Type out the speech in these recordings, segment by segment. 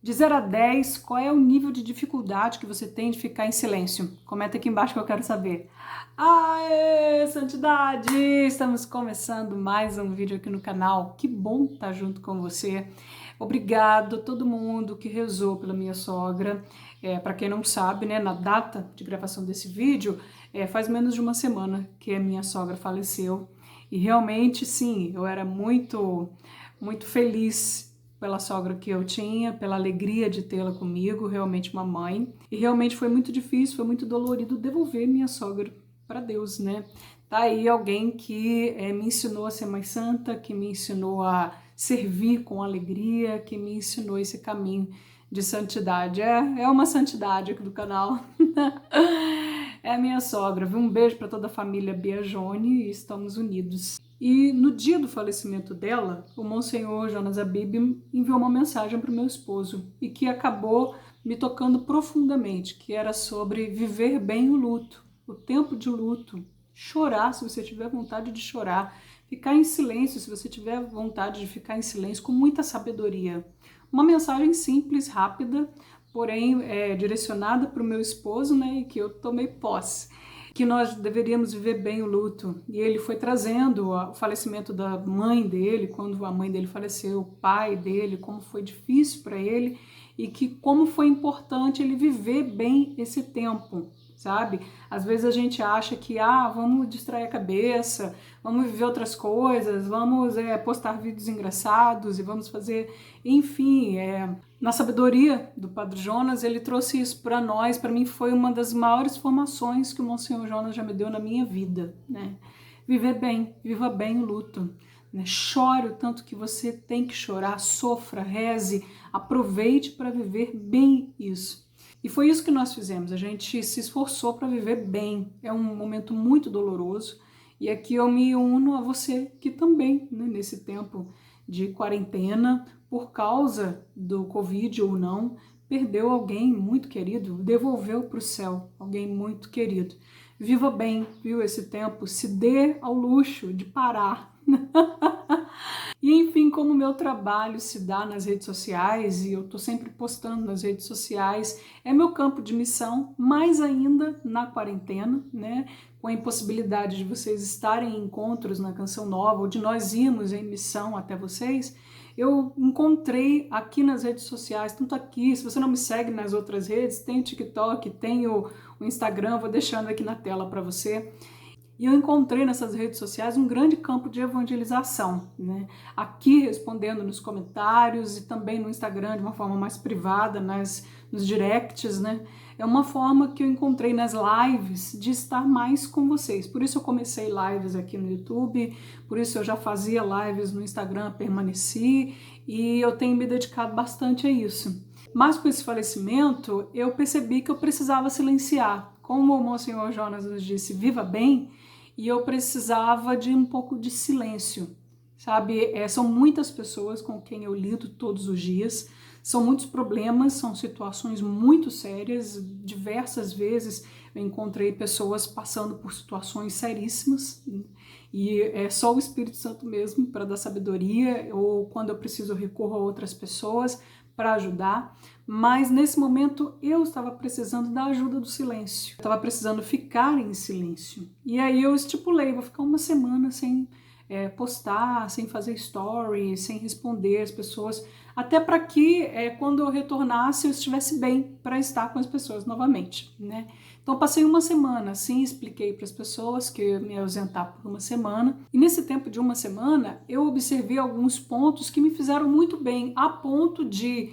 De 0 a 10, qual é o nível de dificuldade que você tem de ficar em silêncio? Comenta aqui embaixo que eu quero saber. Aê, santidade! Estamos começando mais um vídeo aqui no canal. Que bom estar junto com você. Obrigado a todo mundo que rezou pela minha sogra. Para quem não sabe, né, na data de gravação desse vídeo, faz menos de uma semana que a minha sogra faleceu. E realmente, sim, eu era muito feliz pela sogra que eu tinha, pela alegria de tê-la comigo, realmente uma mãe. E realmente foi muito difícil, foi muito dolorido devolver minha sogra para Deus, né? Tá aí alguém que me ensinou a ser mais santa, que me ensinou a servir com alegria, que me ensinou esse caminho de santidade. É uma santidade aqui do canal. É a minha sogra, viu? Um beijo para toda a família Biagione e estamos unidos. E no dia do falecimento dela, o Monsenhor Jonas Abib enviou uma mensagem para o meu esposo e que acabou me tocando profundamente, que era sobre viver bem o luto, o tempo de luto, chorar se você tiver vontade de chorar, ficar em silêncio se você tiver vontade de ficar em silêncio com muita sabedoria. Uma mensagem simples, rápida, porém direcionada para o meu esposo, né, e que eu tomei posse, que nós deveríamos viver bem o luto. E ele foi trazendo o falecimento da mãe dele, quando a mãe dele faleceu, o pai dele, como foi difícil para ele e que como foi importante ele viver bem esse tempo, sabe? Às vezes a gente acha que, vamos distrair a cabeça, vamos viver outras coisas, vamos postar vídeos engraçados e vamos fazer, enfim, na sabedoria do Padre Jonas, ele trouxe isso para nós. Para mim foi uma das maiores formações que o Monsenhor Jonas já me deu na minha vida, né? Viver bem, viva bem o luto, né? Chore o tanto que você tem que chorar, sofra, reze, aproveite para viver bem isso. E foi isso que nós fizemos, a gente se esforçou para viver bem. É um momento muito doloroso e aqui eu me uno a você que também, né, nesse tempo de quarentena, por causa do Covid ou não, perdeu alguém muito querido, devolveu para o céu alguém muito querido. Viva bem, viu, esse tempo, se dê ao luxo de parar. E enfim, como o meu trabalho se dá nas redes sociais, e eu tô sempre postando nas redes sociais, é meu campo de missão, mais ainda na quarentena, né? Com a impossibilidade de vocês estarem em encontros na Canção Nova, ou de nós irmos em missão até vocês, eu encontrei aqui nas redes sociais, tanto aqui, se você não me segue nas outras redes, tem o TikTok, tem o Instagram, vou deixando aqui na tela para você. E eu encontrei nessas redes sociais um grande campo de evangelização, né? Aqui respondendo nos comentários e também no Instagram de uma forma mais privada, nos directs, né? É uma forma que eu encontrei nas lives de estar mais com vocês. Por isso eu comecei lives aqui no YouTube, por isso eu já fazia lives no Instagram, permaneci e eu tenho me dedicado bastante a isso. Mas com esse falecimento eu percebi que eu precisava silenciar. Como o Monsenhor Jonas nos disse, viva bem, e eu precisava de um pouco de silêncio, sabe? São muitas pessoas com quem eu lido todos os dias, são muitos problemas, são situações muito sérias, diversas vezes eu encontrei pessoas passando por situações seríssimas, e é só o Espírito Santo mesmo para dar sabedoria, ou quando eu preciso recorro a outras pessoas para ajudar, mas nesse momento eu estava precisando da ajuda do silêncio, eu estava precisando ficar em silêncio, e aí eu estipulei, vou ficar uma semana sem postar, sem fazer story, sem responder as pessoas, até para que quando eu retornasse eu estivesse bem para estar com as pessoas novamente, né? Então passei uma semana assim, expliquei para as pessoas que eu ia me ausentar por uma semana, e nesse tempo de uma semana eu observei alguns pontos que me fizeram muito bem, a ponto de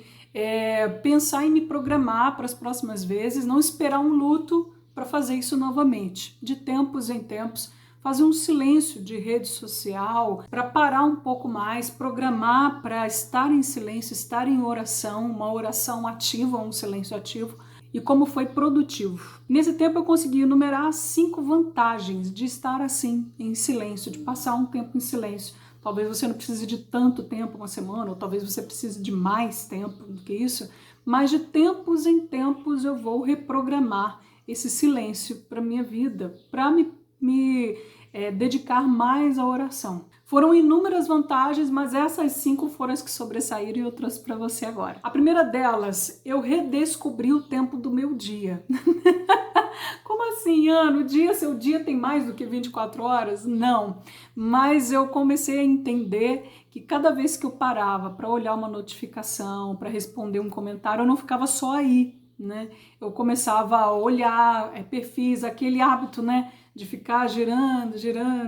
pensar em me programar para as próximas vezes, não esperar um luto para fazer isso novamente, de tempos em tempos, fazer um silêncio de rede social, para parar um pouco mais, programar para estar em silêncio, estar em oração, uma oração ativa, um silêncio ativo, e como foi produtivo. Nesse tempo eu consegui enumerar 5 vantagens de estar assim, em silêncio, de passar um tempo em silêncio. Talvez você não precise de tanto tempo, uma semana, ou talvez você precise de mais tempo do que isso, mas de tempos em tempos eu vou reprogramar esse silêncio para minha vida, para me dedicar mais à oração. Foram inúmeras vantagens, mas essas 5 foram as que sobressaíram e eu trouxe para você agora. A primeira delas, eu redescobri o tempo do meu dia. Como assim, Ana? Seu dia tem mais do que 24 horas? Não, mas eu comecei a entender que cada vez que eu parava para olhar uma notificação, para responder um comentário, eu não ficava só aí, né? Eu começava a olhar perfis, aquele hábito, né, de ficar girando,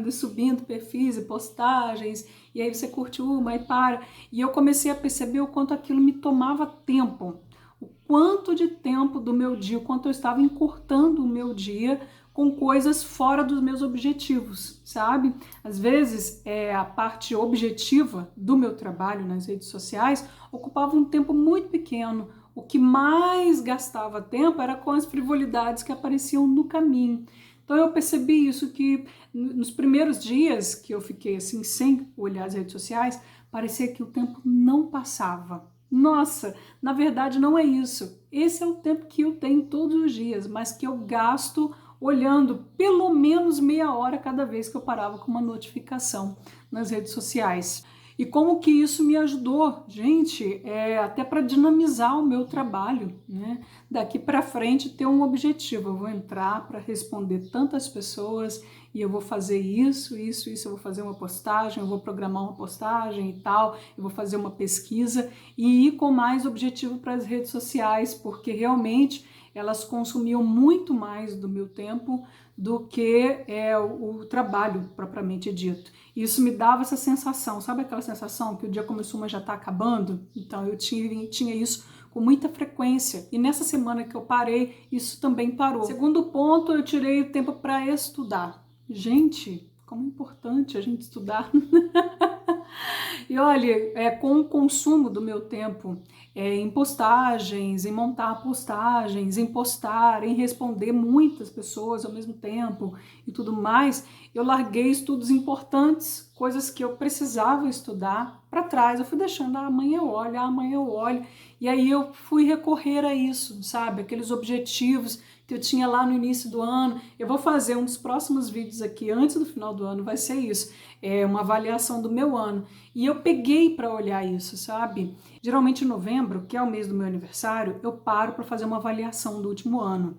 e subindo perfis e postagens, e aí você curte uma e para. E eu comecei a perceber o quanto aquilo me tomava tempo. O quanto de tempo do meu dia, o quanto eu estava encurtando o meu dia com coisas fora dos meus objetivos, sabe? Às vezes, a parte objetiva do meu trabalho nas redes sociais ocupava um tempo muito pequeno. O que mais gastava tempo era com as frivolidades que apareciam no caminho. Então eu percebi isso, que nos primeiros dias que eu fiquei assim, sem olhar as redes sociais, parecia que o tempo não passava. Nossa, na verdade não é isso. Esse é o tempo que eu tenho todos os dias, mas que eu gasto olhando pelo menos meia hora cada vez que eu parava com uma notificação nas redes sociais. E como que isso me ajudou, gente, até para dinamizar o meu trabalho, né? Daqui para frente ter um objetivo. Eu vou entrar para responder tantas pessoas e eu vou fazer isso, eu vou fazer uma postagem, eu vou programar uma postagem e tal, eu vou fazer uma pesquisa e ir com mais objetivo para as redes sociais, porque realmente elas consumiam muito mais do meu tempo do que o trabalho propriamente dito. Isso me dava essa sensação, sabe aquela sensação que o dia começou, mas já está acabando? Então eu tinha isso com muita frequência, e nessa semana que eu parei, isso também parou. Segundo ponto, eu tirei o tempo para estudar. Gente, como é importante a gente estudar. E olha, com o consumo do meu tempo em postagens, em montar postagens, em postar, em responder muitas pessoas ao mesmo tempo e tudo mais, eu larguei estudos importantes, coisas que eu precisava estudar para trás. Eu fui deixando, amanhã eu olho, e aí eu fui recorrer a isso, sabe? Aqueles objetivos que eu tinha lá no início do ano. Eu vou fazer um dos próximos vídeos aqui, antes do final do ano, vai ser isso, uma avaliação do meu ano. E eu peguei para olhar isso, sabe? Geralmente em novembro, que é o mês do meu aniversário, eu paro para fazer uma avaliação do último ano.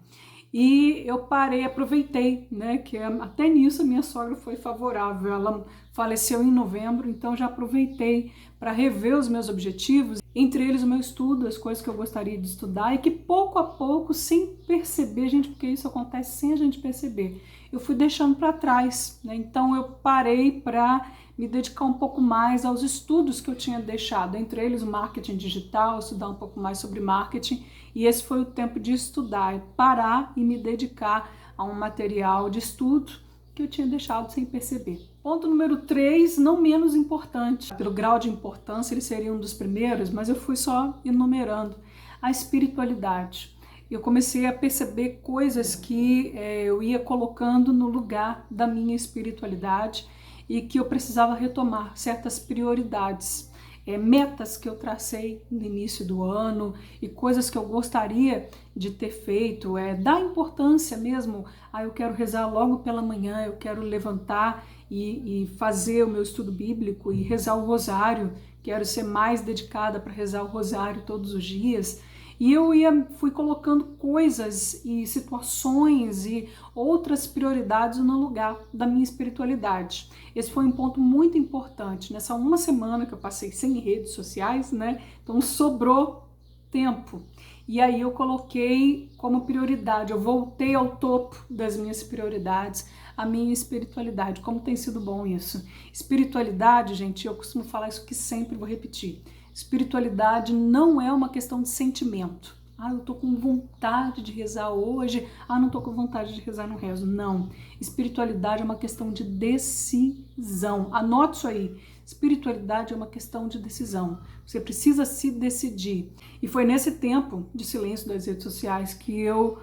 E eu parei, aproveitei, né, que até nisso a minha sogra foi favorável. Ela faleceu em novembro, então já aproveitei para rever os meus objetivos, entre eles o meu estudo, as coisas que eu gostaria de estudar, e que pouco a pouco, sem perceber, gente, porque isso acontece sem a gente perceber, eu fui deixando para trás, né? Então eu parei para me dedicar um pouco mais aos estudos que eu tinha deixado, entre eles o marketing digital, estudar um pouco mais sobre marketing, e esse foi o tempo de estudar, parar e me dedicar a um material de estudo que eu tinha deixado sem perceber. Ponto número 3, não menos importante. Pelo grau de importância, ele seria um dos primeiros, mas eu fui só enumerando. A espiritualidade. Eu comecei a perceber coisas que eu ia colocando no lugar da minha espiritualidade e que eu precisava retomar certas prioridades. Metas que eu tracei no início do ano e coisas que eu gostaria de ter feito, dar importância mesmo. Eu quero rezar logo pela manhã, eu quero levantar e fazer o meu estudo bíblico e rezar o rosário, quero ser mais dedicada para rezar o rosário todos os dias. E eu fui colocando coisas e situações e outras prioridades no lugar da minha espiritualidade. Esse foi um ponto muito importante. Nessa uma semana que eu passei sem redes sociais, né? Então sobrou tempo. E aí eu coloquei como prioridade, eu voltei ao topo das minhas prioridades, a minha espiritualidade. Como tem sido bom isso. Espiritualidade, gente, eu costumo falar isso que sempre vou repetir. Espiritualidade não é uma questão de sentimento. Eu tô com vontade de rezar hoje. Não tô com vontade de rezar, não rezo. Não. Espiritualidade é uma questão de decisão. Anote isso aí. Espiritualidade é uma questão de decisão. Você precisa se decidir. E foi nesse tempo de silêncio das redes sociais que eu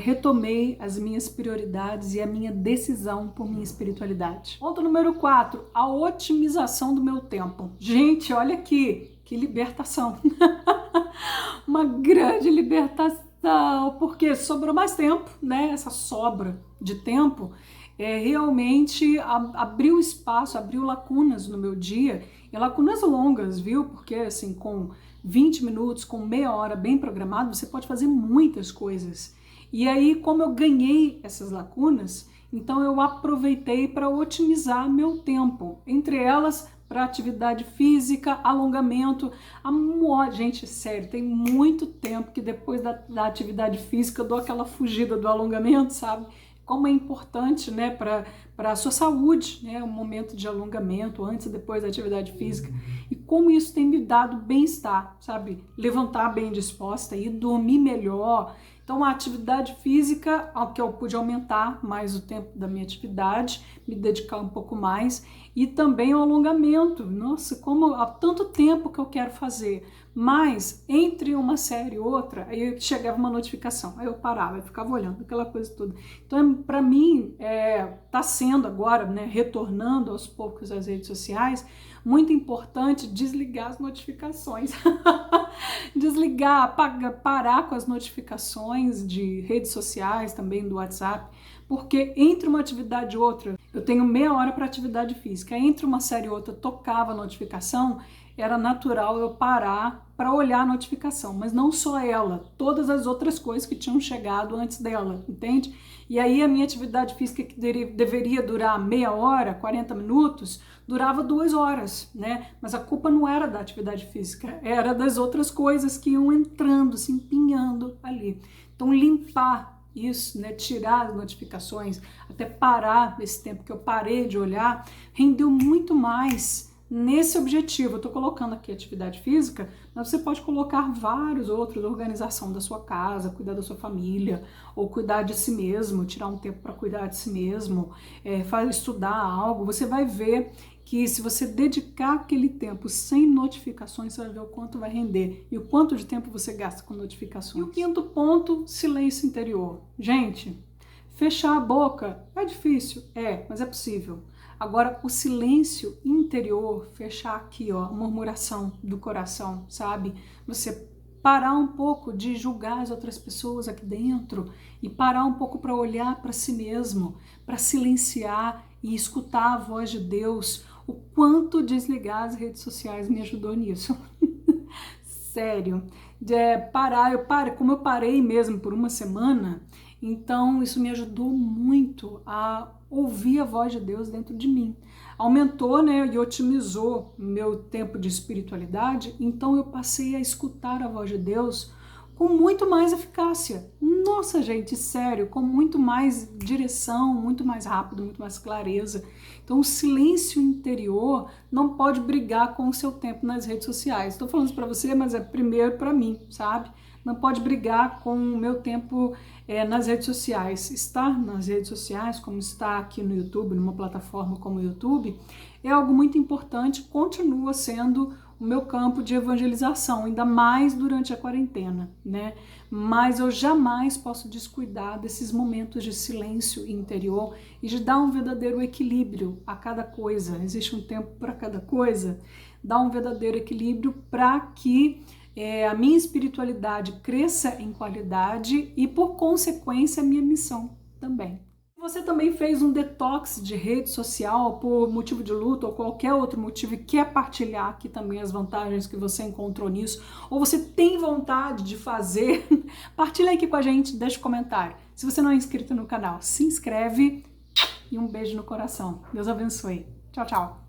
retomei as minhas prioridades e a minha decisão por minha espiritualidade. Ponto número 4, a otimização do meu tempo. Gente, olha aqui, que libertação. Uma grande libertação, porque sobrou mais tempo, né? Essa sobra de tempo realmente abriu espaço, abriu lacunas no meu dia, e lacunas longas, viu? Porque assim, com 20 minutos, com meia hora bem programado, você pode fazer muitas coisas. E aí, como eu ganhei essas lacunas, então eu aproveitei para otimizar meu tempo, entre elas para atividade física, alongamento. Gente, sério, tem muito tempo que depois da atividade física eu dou aquela fugida do alongamento, sabe? Como é importante, né, para a sua saúde, né, o momento de alongamento antes e depois da atividade física, e como isso tem me dado bem-estar, sabe? Levantar bem disposta e dormir melhor. Então, a atividade física, que eu pude aumentar mais o tempo da minha atividade, me dedicar um pouco mais, e também o alongamento. Nossa, como há tanto tempo que eu quero fazer, mas entre uma série e outra, aí chegava uma notificação, aí eu parava, eu ficava olhando aquela coisa toda. Então, para mim, tá sendo agora, né, retornando aos poucos às redes sociais, muito importante desligar as notificações. Desligar, parar com as notificações de redes sociais, também do WhatsApp, porque entre uma atividade e outra, eu tenho meia hora para atividade física, entre uma série e outra tocava a notificação, era natural eu parar para olhar a notificação, mas não só ela, todas as outras coisas que tinham chegado antes dela, entende? E aí a minha atividade física, que deveria durar meia hora, 40 minutos, durava 2 horas, né? Mas a culpa não era da atividade física, era das outras coisas que iam entrando, se empinhando ali. Então limpar isso, né, tirar as notificações, até parar esse tempo que eu parei de olhar, rendeu muito mais nesse objetivo. Eu tô colocando aqui atividade física, mas você pode colocar vários outros, organização da sua casa, cuidar da sua família, ou cuidar de si mesmo, tirar um tempo para cuidar de si mesmo, estudar algo. Você vai ver que se você dedicar aquele tempo sem notificações, você vai ver o quanto vai render e o quanto de tempo você gasta com notificações. E o quinto ponto, silêncio interior. Gente, fechar a boca é difícil, mas é possível. Agora, o silêncio interior, fechar aqui, ó, a murmuração do coração, sabe? Você parar um pouco de julgar as outras pessoas aqui dentro e parar um pouco para olhar para si mesmo, para silenciar e escutar a voz de Deus. O quanto desligar as redes sociais me ajudou nisso. Sério. Como eu parei mesmo por uma semana, então isso me ajudou muito a ouvir a voz de Deus dentro de mim. Aumentou, né, e otimizou meu tempo de espiritualidade, então eu passei a escutar a voz de Deus com muito mais eficácia. Nossa, gente, sério, com muito mais direção, muito mais rápido, muito mais clareza. Então, o silêncio interior não pode brigar com o seu tempo nas redes sociais. Estou falando isso para você, mas é primeiro para mim, sabe? Não pode brigar com o meu tempo nas redes sociais. Estar nas redes sociais, como está aqui no YouTube, numa plataforma como o YouTube, é algo muito importante, continua sendo o meu campo de evangelização, ainda mais durante a quarentena, né? Mas eu jamais posso descuidar desses momentos de silêncio interior e de dar um verdadeiro equilíbrio a cada coisa. Existe um tempo para cada coisa, dar um verdadeiro equilíbrio para que a minha espiritualidade cresça em qualidade e, por consequência, a minha missão também. Você também fez um detox de rede social por motivo de luto ou qualquer outro motivo e quer partilhar aqui também as vantagens que você encontrou nisso, ou você tem vontade de fazer, partilha aqui com a gente, deixa um comentário. Se você não é inscrito no canal, se inscreve e um beijo no coração. Deus abençoe. Tchau, tchau.